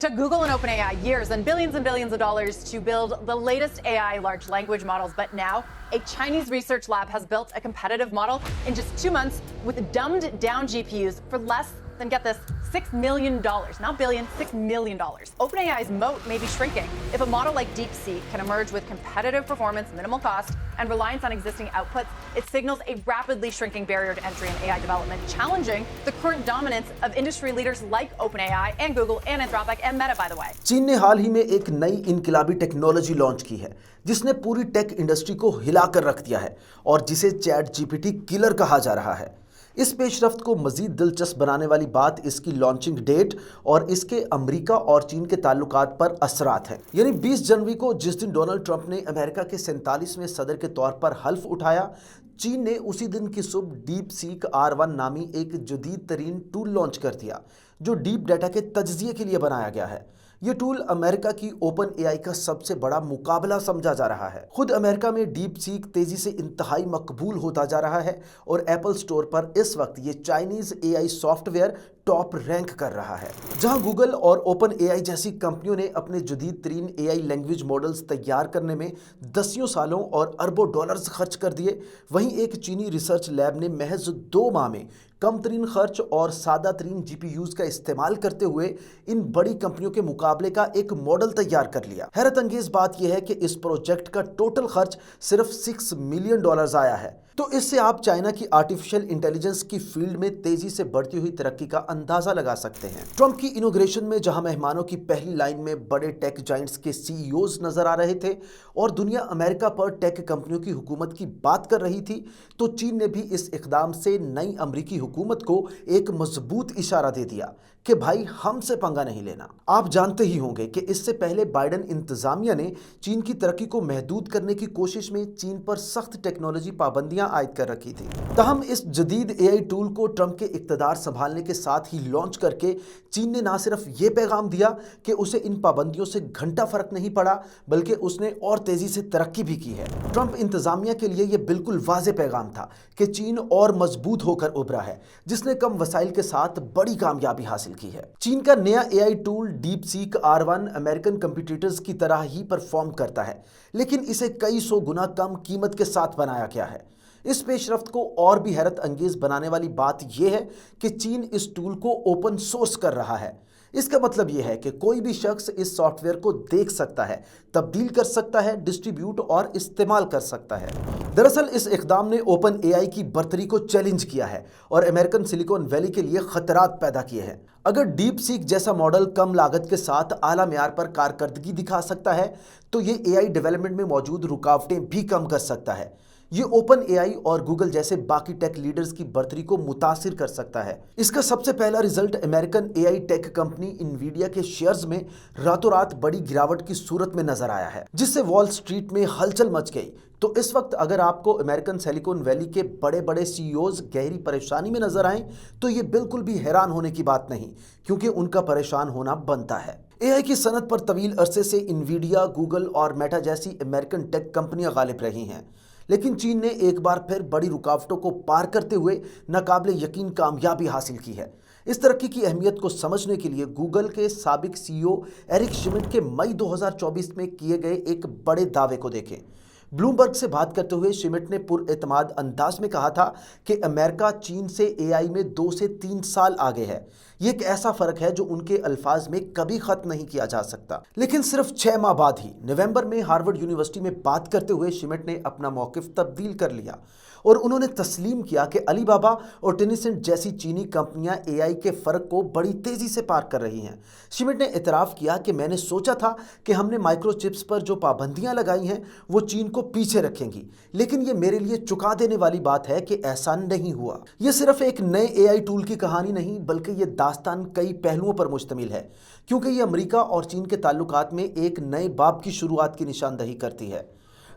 Took Google and OpenAI years and billions of dollars to build the latest AI large language models, but now a Chinese research lab has built a competitive model in just 2 months with dumbed down GPUs for less than, get this, $6 million, not billion, $6 million. OpenAI's moat may be shrinking. If a model like DeepSeek can emerge with competitive performance, minimal cost, and reliance on existing outputs, it signals a rapidly shrinking barrier to entry in AI development, challenging the current dominance of industry leaders like OpenAI and Google and Anthropic and Meta, by the way. चीन ने हाल ही में एक नई इनकलाबी technology launch की है जिसने पूरी tech industry को हिलाकर रख दिया है और जिसे चैट जीपीटी किलर कहा जा रहा है। इस पेशरफ्त को मजीद दिलचस्प बनाने वाली बात इसकी लॉन्चिंग डेट और इसके अमेरिका और चीन के ताल्लुकात पर असरात हैं। यानी 20 जनवरी को जिस दिन डोनाल्ड ट्रंप ने अमेरिका के 47वें सदर के तौर पर हल्फ उठाया, चीन ने उसी दिन की सुबह डीप सीक R1 नामी एक जदीद तरीन टूल लॉन्च कर दिया जो डीप डाटा के तज्जिए के लिए बनाया गया है। ये टूल अमेरिका की ओपन एआई का सबसे बड़ा मुकाबला समझा जा रहा है। खुद अमेरिका में डीप सीक तेजी से इंतहाई मकबूल होता जा रहा है और एप्पल स्टोर पर इस वक्त ये Chinese AI software top rank कर रहा है। जहां गूगल और ओपन एआई जैसी कंपनियों ने अपने जदीद तरीन एआई लैंग्वेज मॉडल्स तैयार करने में दसियों सालों और अरबों डॉलर्स खर्च कर दिए, वहीं एक चीनी रिसर्च लैब ने महज 2 माह में कम तरीन खर्च और सादा तरीन जीपीयूज का इस्तेमाल करते हुए इन बड़ी कंपनियों के मुकाबले का एक मॉडल तैयार कर लिया। हैरत अंगेज बात यह है कि इस प्रोजेक्ट का टोटल खर्च सिर्फ $6 मिलियन आया है। तो इससे आप चाइना की आर्टिफिशियल इंटेलिजेंस की फील्ड में तेजी से बढ़ती हुई तरक्की का अंदाजा लगा सकते हैं। ट्रंप की इनॉग्रेशन में जहां मेहमानों की पहली लाइन में बड़े टेक जाइंट्स के सीईओज नजर आ रहे थे और दुनिया अमेरिका पर टेक कंपनियों की हुकूमत की बात कर रही थी, तो चीन ने भी इस इकदाम से नई अमरीकी हुकूमत को एक मजबूत इशारा दे दिया कि भाई हमसे पंगा नहीं लेना। आप जानते ही होंगे कि इससे पहले बाइडेन इंतजामिया ने चीन की तरक्की को महदूद करने की कोशिश में चीन पर सख्त टेक्नोलॉजी पाबंदियां आयद कर रखी थी। तहम इस जदीद एआई टूल को ट्रंप के इक्तदार संभालने के साथ ही लॉन्च करके चीन ने ना सिर्फ ये पैगाम दिया कि उसे इन पाबंदियों से घंटा फर्क नहीं पड़ा, बल्कि उसने और तेजी से तरक्की भी की है। ट्रंप इंतजामिया के लिए यह बिल्कुल वाज़ेह पैगाम था कि चीन और मजबूत होकर उभरा है, जिसने कम वसाइल के साथ बड़ी कामयाबी हासिल की है। चीन का नया AI tool deep seek R1 American competitors की तरह ही परफॉर्म करता है, लेकिन इसे कई सौ गुना कम कीमत के साथ बनाया गया है। इस पेशरफ्त को और भी हैरत अंगेज बनाने वाली बात यह है कि चीन इस टूल को ओपन सोर्स कर रहा है। इसका मतलब यह है कि कोई भी शख्स इस सॉफ्टवेयर को देख सकता है, तब्दील कर सकता है, डिस्ट्रीब्यूट और इस्तेमाल कर सकता है। दरअसल इस इक़दाम ने ओपन एआई की बर्तरी को चैलेंज किया है और अमेरिकन सिलिकॉन वैली के लिए खतरात पैदा किए हैं। अगर डीप सीक जैसा मॉडल कम लागत के साथ आला मेयार पर कारकर्दगी दिखा सकता है, तो ये एआई डेवलपमेंट में मौजूद रुकावटें भी कम कर सकता है। ये ओपन एआई और गूगल जैसे बाकी टेक लीडर्स की बर्तरी को मुतासिर कर सकता है। इसका सबसे पहला result American AI tech company Nvidia के शेयर्स में रातों रात बड़ी गिरावट की सूरत में नजर आया है, जिससे वॉल स्ट्रीट में हलचल मच गई। तो इस वक्त अगर आपको अमेरिकन सिलिकॉन वैली के बड़े बड़े सीईओज गहरी परेशानी में नजर आएं, तो ये बिल्कुल भी हैरान होने की बात नहीं, क्योंकि उनका परेशान होना बनता है। एआई की सनत पर तवील अरसे से इनवीडिया, गूगल और मेटा जैसी अमेरिकन टेक कंपनियां गालिब रही हैं, लेकिन चीन ने एक बार फिर बड़ी रुकावटों को पार करते हुए नाकाबिले यकीन कामयाबी हासिल की है। इस तरक्की की अहमियत को समझने के लिए गूगल के साबिक सीईओ एरिक शिमिट के मई 2024 में किए गए एक बड़े दावे को देखें। ब्लूमबर्ग से बात करते हुए शिमिट ने पुरएतमाद अंदाज में कहा था कि अमेरिका चीन से एआई में 2 से 3 साल आगे है। ये एक ऐसा फर्क है जो उनके अल्फाज में कभी खत्म नहीं किया जा सकता। लेकिन सिर्फ 6 माह बाद ही नवंबर में हार्वर्ड यूनिवर्सिटी में बात करते हुए शिमिट ने अपना मौकिफ तब्दील कर लिया और उन्होंने तस्लीम किया कि अलीबाबा और टेंसेंट जैसी चीनी कंपनियां एआई के फर्क को बड़ी तेजी से पार कर रही हैं। शिमिट ने इतराफ़ किया कि मैंने सोचा था कि हमने माइक्रोचिप्स पर जो पाबंदियां लगाई हैं वो चीन को पीछे रखेंगी, लेकिन ये मेरे लिए चुका देने वाली बात है कि ऐसा नहीं हुआ। ये सिर्फ एक नए एआई टूल की कहानी नहीं, बल्कि ये दास्तान कई पहलुओं पर मुश्तमिल है, क्योंकि ये अमेरिका और चीन के ताल्लुकात में एक नए बाब की शुरुआत की निशानदही करती है।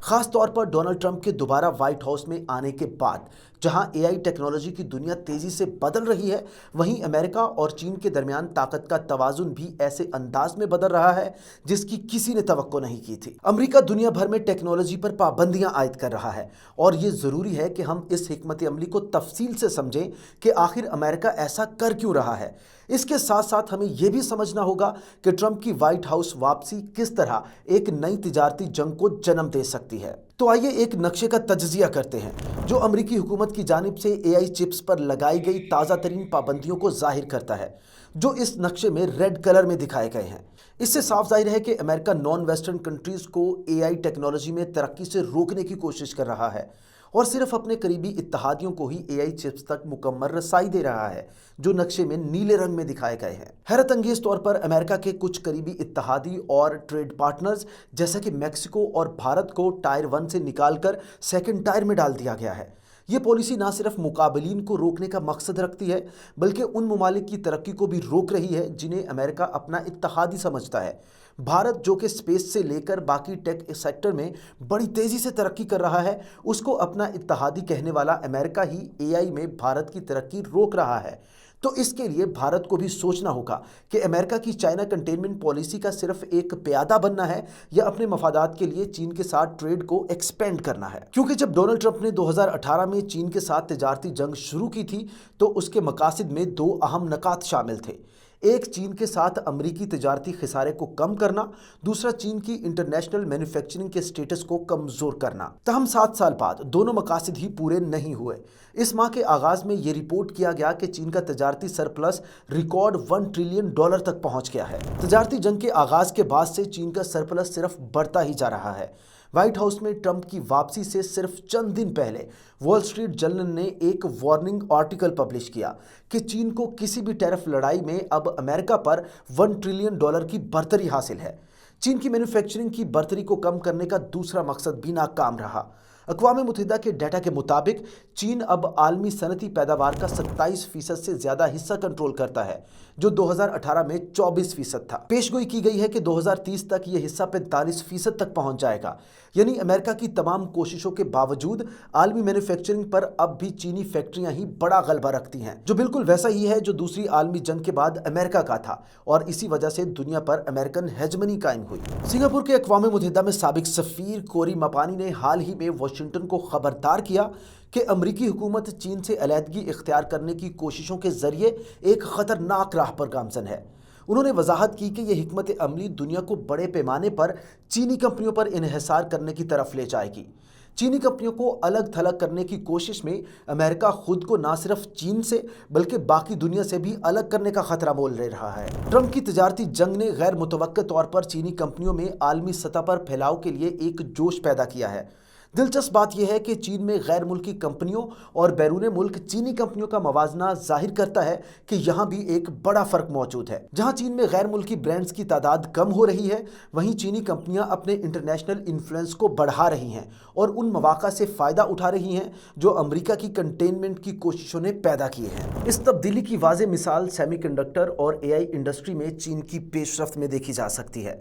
खास तौर पर डोनाल्ड ट्रंप के दोबारा व्हाइट हाउस में आने के बाद जहां एआई टेक्नोलॉजी की दुनिया तेजी से बदल रही है, वहीं अमेरिका और चीन के दरमियान ताकत का तवाजुन भी ऐसे अंदाज में बदल रहा है जिसकी किसी ने तवक्को नहीं की थी। अमेरिका दुनिया भर में टेक्नोलॉजी पर पाबंदियां आयद कर रहा है और ये जरूरी है कि हम इस हिकमत अमली को तफसील से समझें कि आखिर अमेरिका ऐसा कर क्यों रहा है। इसके साथ साथ हमें यह भी समझना होगा कि ट्रंप की व्हाइट हाउस वापसी किस तरह एक नई तिजारती जंग को जन्म दे सकती है। तो आइए एक नक्शे का तज्जिया करते हैं जो अमेरिकी हुकूमत की जानिब से एआई चिप्स पर लगाई गई ताज़ा तरीन पाबंदियों को जाहिर करता है, जो इस नक्शे में रेड कलर में दिखाए गए हैं। इससे साफ जाहिर है कि अमेरिका नॉन वेस्टर्न कंट्रीज को एआई टेक्नोलॉजी में तरक्की से रोकने की कोशिश कर रहा है और सिर्फ अपने करीबी इत्तेहादियों को ही एआई चिप्स तक मुकम्मल रसाई दे रहा है, जो नक्शे में नीले रंग में दिखाए गए हैं। हैरत अंगेज तौर पर अमेरिका के कुछ करीबी इत्तेहादी और ट्रेड पार्टनर्स जैसे कि मैक्सिको और भारत को टायर 1 से निकालकर सेकंड टायर में डाल दिया गया है। ये पॉलिसी ना सिर्फ मुकाबलीन को रोकने का मकसद रखती है, बल्कि उन ममालिक की तरक्की को भी रोक रही है जिन्हें अमेरिका अपना इत्तेहादी समझता है। भारत, जो कि स्पेस से लेकर बाकी टेक सेक्टर में बड़ी तेज़ी से तरक्की कर रहा है, उसको अपना इत्तेहादी कहने वाला अमेरिका ही एआई में भारत की तरक्की रोक रहा है। तो इसके लिए भारत को भी सोचना होगा कि अमेरिका की चाइना कंटेनमेंट पॉलिसी का सिर्फ एक प्यादा बनना है या अपने मफादात के लिए चीन के साथ ट्रेड को एक्सपेंड करना है। क्योंकि जब डोनाल्ड ट्रंप ने 2018 में चीन के साथ तिजारती जंग शुरू की थी तो उसके मकासद में 2 अहम नकात शामिल थे। एक, चीन के साथ अमरीकी तिजारती खिसारे को कम करना, दूसरा चीन की इंटरनेशनल मैन्युफैक्चरिंग के स्टेटस को कमज़ोर करना। तहम 7 साल बाद दोनों मकासद ही पूरे नहीं हुए। इस माह के आगाज़ में ये रिपोर्ट किया गया कि चीन का तिजारती सरप्लस रिकॉर्ड $1 ट्रिलियन तक पहुंच गया है। तिजारती जंग के आगाज़ के बाद से चीन का सरप्लस सिर्फ बढ़ता ही जा रहा है। व्हाइट हाउस में ट्रंप की वापसी से सिर्फ चंद दिन पहले वॉल स्ट्रीट जर्नल ने एक वार्निंग आर्टिकल पब्लिश किया कि चीन को किसी भी टैरिफ लड़ाई में अब अमेरिका पर $1 ट्रिलियन की बढ़तरी हासिल है। चीन की मैन्युफैक्चरिंग की बढ़तरी को कम करने का दूसरा मकसद भी नाकाम रहा। अक़वाम मुत्तहिदा के डाटा के मुताबिक चीन अब आलमी सनती पैदावार का 27% से ज़्यादा हिस्सा कंट्रोल करता है, जो 2018 में 24% था। पेशगोई की गई है कि 2030 तक यह हिस्सा 45% तक पहुंच जाएगा। यानी अमेरिका की तमाम कोशिशों के बावजूद आलमी मैन्युफैक्चरिंग पर अब भी चीनी फैक्ट्रियां ही बड़ा गलबा रखती हैं, जो बिल्कुल वैसा ही है जो दूसरी आलमी जंग के बाद अमेरिका का था, और इसी वजह से दुनिया पर अमेरिकन हेजमनी कायम हुई। सिंगापुर के अक़वाम मुत्तहिदा में साबिक सफ़ीर कोरी मपानी ने हाल ही में वाशिंगटन को खबरदार किया कि अमरीकी हुकूमत चीन से अलहदगी इख्तियार करने की कोशिशों के जरिए एक ख़तरनाक राह पर गामज़न है। उन्होंने वजाहत की कि यह हिकमत अमली दुनिया को बड़े पैमाने पर चीनी कंपनियों पर इन्हिसार करने की तरफ ले जाएगी। चीनी कंपनियों को अलग थलग करने की कोशिश में अमेरिका खुद को ना सिर्फ चीन से बल्कि बाकी दुनिया से भी अलग करने का खतरा मोल ले रहा है। ट्रंप की तिजारती जंग ने गैर मुतवक्किल तौर पर चीनी कंपनियों में आलमी सतह पर फैलाव के लिए एक जोश पैदा किया है। दिलचस्प बात यह है कि चीन में गैर मुल्की कंपनियों और बैरून मुल्क चीनी कंपनियों का मवाजना जाहिर करता है कि यहाँ भी एक बड़ा फर्क मौजूद है। जहाँ चीन में गैर मुल्की ब्रांड्स की तादाद कम हो रही है, वहीं चीनी कंपनियाँ अपने इंटरनेशनल इन्फ्लुएंस को बढ़ा रही हैं और उन मौक़ा से फ़ायदा उठा रही हैं जो अमेरिका की कंटेनमेंट की कोशिशों ने पैदा किए हैं। इस तब्दीली की वाज़ेह मिसाल सेमीकंडक्टर और एआई इंडस्ट्री में चीन की पेशरफ्त में देखी जा सकती है।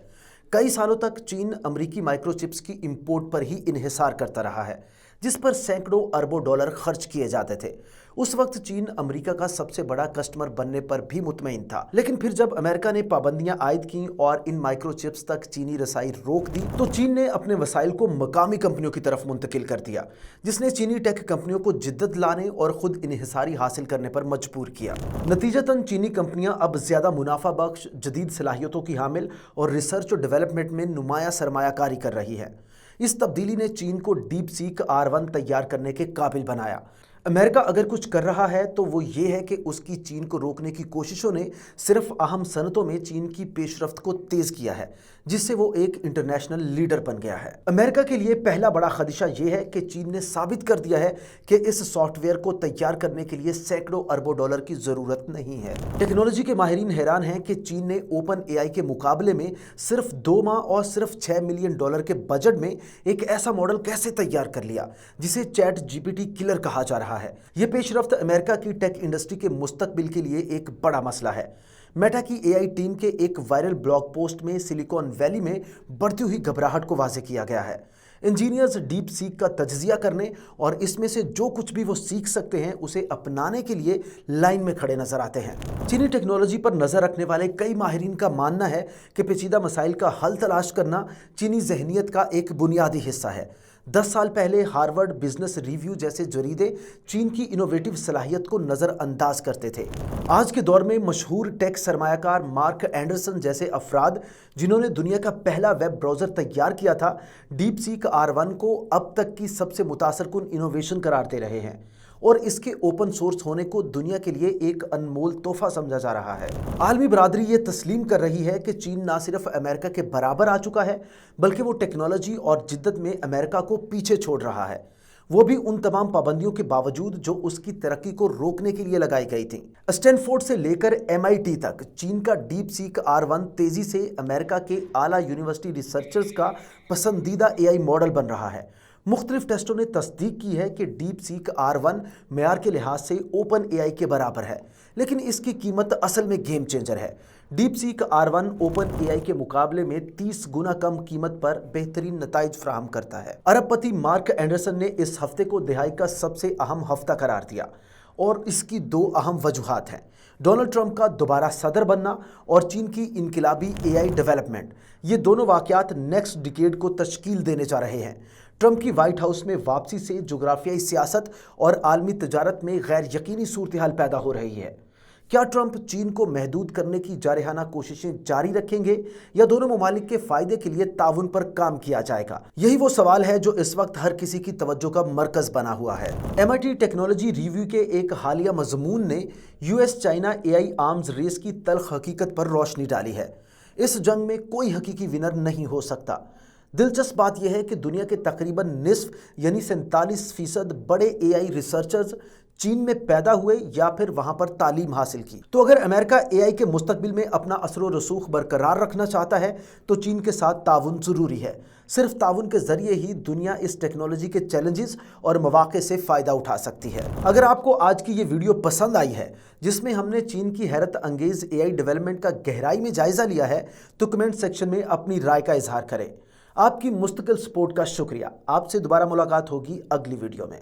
कई सालों तक चीन अमरीकी माइक्रोचिप्स की इंपोर्ट पर ही इन्हिसार करता रहा है, जिस पर सैकड़ों अरबों डॉलर खर्च किए जाते थे। उस वक्त चीन अमेरिका का सबसे बड़ा कस्टमर बनने पर भी मुतमईन था, लेकिन फिर जब अमेरिका ने पाबंदियां आयद की और इन माइक्रोचिप्स तक चीनी रसाई रोक दी तो चीन ने अपने वसाइल को मकामी कंपनियों की तरफ मुंतकिल कर दिया, जिसने चीनी टेक कंपनियों को जिद्दत लाने और खुद इन्हिसारी हासिल करने पर मजबूर किया। नतीजतन चीनी कंपनियां अब ज्यादा मुनाफा बख्श, जदीद सलाहियतों की हामिल और रिसर्च और डेवलपमेंट में नुमाया सरमायाकारी कर रही है। इस तब्दीली ने चीन को डीप सीक R1 तैयार करने के काबिल बनाया। अमेरिका अगर कुछ कर रहा है तो वो ये है कि उसकी चीन को रोकने की कोशिशों ने सिर्फ अहम सनतों में चीन की पेशरफ्त को तेज़ किया है, जिससे वो एक इंटरनेशनल लीडर बन गया है। अमेरिका के लिए पहला बड़ा खदशा ये है कि चीन ने साबित कर दिया है कि इस सॉफ्टवेयर को तैयार करने के लिए सैकड़ों अरबों डॉलर की ज़रूरत नहीं है। टेक्नोलॉजी के माहिरीन हैरान हैं कि चीन ने ओपन एआई के मुकाबले में सिर्फ 2 माह और सिर्फ $6 मिलियन के बजट में एक ऐसा मॉडल कैसे तैयार कर लिया जिसे चैट जीपीटी किलर कहा जा रहा है। यह पेशरफ्त अमेरिका की टेक इंडस्ट्री के मुस्तकबिल के लिए एक बड़ा मसला है। मेटा की एआई टीम के एक वायरल ब्लॉग पोस्ट में सिलिकॉन वैली में बढ़ती हुई घबराहट को वाज़ेह किया गया है। इंजीनियर्स डीप सीक का तज्जिया करने और इसमें से जो कुछ भी वो सीख सकते हैं उसे अपनाने के लिए लाइन में खड़े नजर आते हैं। चीनी टेक्नोलॉजी पर नजर रखने वाले कई माहिरीन का मानना है कि पेचीदा मसाइल का हल तलाश करना चीनी ज़हनियत का एक बुनियादी हिस्सा है। 10 साल पहले हार्वर्ड बिजनेस रिव्यू जैसे जरीदे चीन की इनोवेटिव सलाहियत को नज़रअंदाज करते थे। आज के दौर में मशहूर टेक सरमायाकार मार्क एंडरसन जैसे अफराद, जिन्होंने दुनिया का पहला वेब ब्राउज़र तैयार किया था, डीप सीक R1 को अब तक की सबसे मुतासरकुन इनोवेशन करारते रहे हैं और इसके ओपन सोर्स होने को दुनिया के लिए एक अनमोल तोहफा समझा जा रहा है। आलमी बरादरी ये तस्लीम कर रही है कि चीन ना सिर्फ अमेरिका के बराबर आ चुका है, बल्कि वो टेक्नोलॉजी और जिद्दत में अमेरिका को पीछे छोड़ रहा है, वो भी उन तमाम पाबंदियों के बावजूद जो उसकी तरक्की को रोकने के लिए लगाई गई थी। स्टैनफोर्ड से लेकर MIT तक चीन का डीप सीक R1 तेजी से अमेरिका के आला यूनिवर्सिटी रिसर्चर्स का पसंदीदा AI मॉडल बन रहा है। मुख्तलिफ टेस्टों ने तस्दीक की है कि डीप सीक R1 मेयार के लिहाज से ओपन AI के बराबर है, लेकिन इसकी कीमत असल में गेम चेंजर है। Deep seek R1 open AI के मुकाबले में 30 गुना कम कीमत पर बेहतरीन नताइज फराहम करता है। अरबपति मार्क एंडरसन ने इस हफ्ते को दिहाई का सबसे अहम हफ्ता करार दिया और इसकी दो अहम वजूहात हैं: डोनाल्ड ट्रंप का दोबारा सदर बनना और चीन की इनकलाबी AI डेवलपमेंट। ये दोनों वाक़यात नेक्स्ट डिकेड को तश्कील देने जा रहे हैं। ट्रंप की व्हाइट हाउस में वापसी से जोग्राफियाई सियासत और आलमी तजारत में गैर यकीनी सूरत-ए-हाल पैदा हो रही है। क्या ट्रंप चीन को महदूद करने की जारहाना कोशिशें जारी रखेंगे या दोनों ममालिक के फायदे के लिए ताउन पर काम किया जाएगा? यही वो सवाल है जो इस वक्त हर किसी की तवज्जो का मरकज बना हुआ है। MIT टेक्नोलॉजी रिव्यू के एक हालिया मजमून ने US China AI arms race की तल्ख हकीकत पर रोशनी डाली है। इस जंग में कोई हकीकी विनर नहीं हो सकता। दिलचस्प बात यह है कि दुनिया के तकरीबन निस्फ यानी 47% बड़े AI रिसर्चर्स चीन में पैदा हुए या फिर वहां पर तालीम हासिल की। तो अगर अमेरिका AI के मुस्तकबिल में अपना असर व रसूख बरकरार रखना चाहता है तो चीन के साथ ताउन ज़रूरी है। सिर्फ ताउन के जरिए ही दुनिया इस टेक्नोलॉजी के चैलेंजेस और मौके से फ़ायदा उठा सकती है। अगर आपको आज की ये वीडियो पसंद आई है, जिसमें हमने चीन की हैरत अंगेज़ AI डेवलपमेंट का गहराई में जायज़ा लिया है, तो कमेंट सेक्शन में अपनी राय का इजहार करें। आपकी मुस्तकिल सपोर्ट का शुक्रिया। आपसे दोबारा मुलाकात होगी अगली वीडियो में।